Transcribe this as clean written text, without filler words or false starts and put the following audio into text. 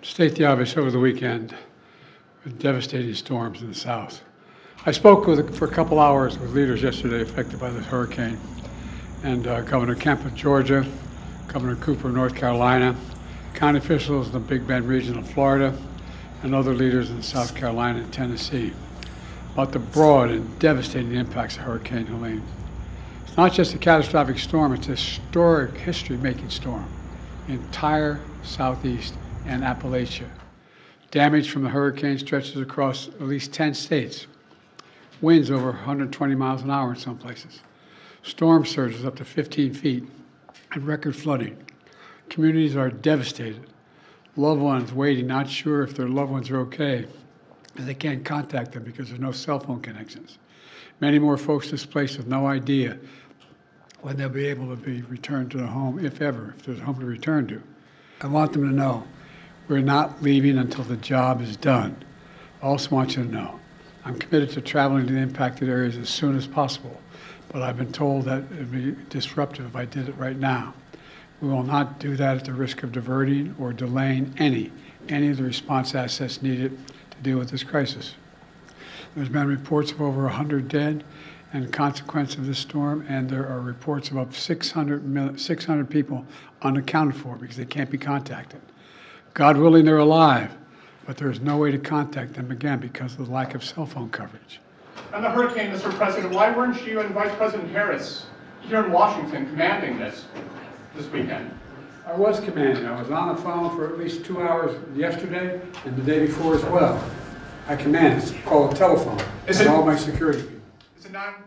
State the obvious over the weekend with devastating storms in the south. I spoke for a couple hours with leaders yesterday affected by this hurricane, and Governor Kemp of Georgia, Governor Cooper of North Carolina, county officials in the Big Bend region of Florida, and other leaders in South Carolina and Tennessee about the broad and devastating impacts of Hurricane Helene. It's not just a catastrophic storm, it's a historic, history-making storm. The entire Southeast and Appalachia. Damage from the hurricane stretches across at least 10 states. Winds over 120 miles an hour in some places. Storm surges up to 15 feet and record flooding. Communities are devastated. Loved ones waiting, not sure if their loved ones are okay, and they can't contact them because there's no cell phone connections. Many more folks displaced with no idea when they'll be able to be returned to the home, if ever, if there's a home to return to. I want them to know we're not leaving until the job is done. I also want you to know I'm committed to traveling to the impacted areas as soon as possible, but I've been told that it would be disruptive if I did it right now. We will not do that at the risk of diverting or delaying any of the response assets needed to deal with this crisis. There's been reports of over 100 dead and consequence of this storm, and there are reports of up to 600 people unaccounted for because they can't be contacted. God willing, they're alive, but there is no way to contact them again because of the lack of cell phone coverage. On the hurricane, Mr. President, why weren't you and Vice President Harris here in Washington commanding this weekend? I was commanding. I was on the phone for at least 2 hours yesterday and the day before as well. I command. It's called a telephone. And all my security people. Is it not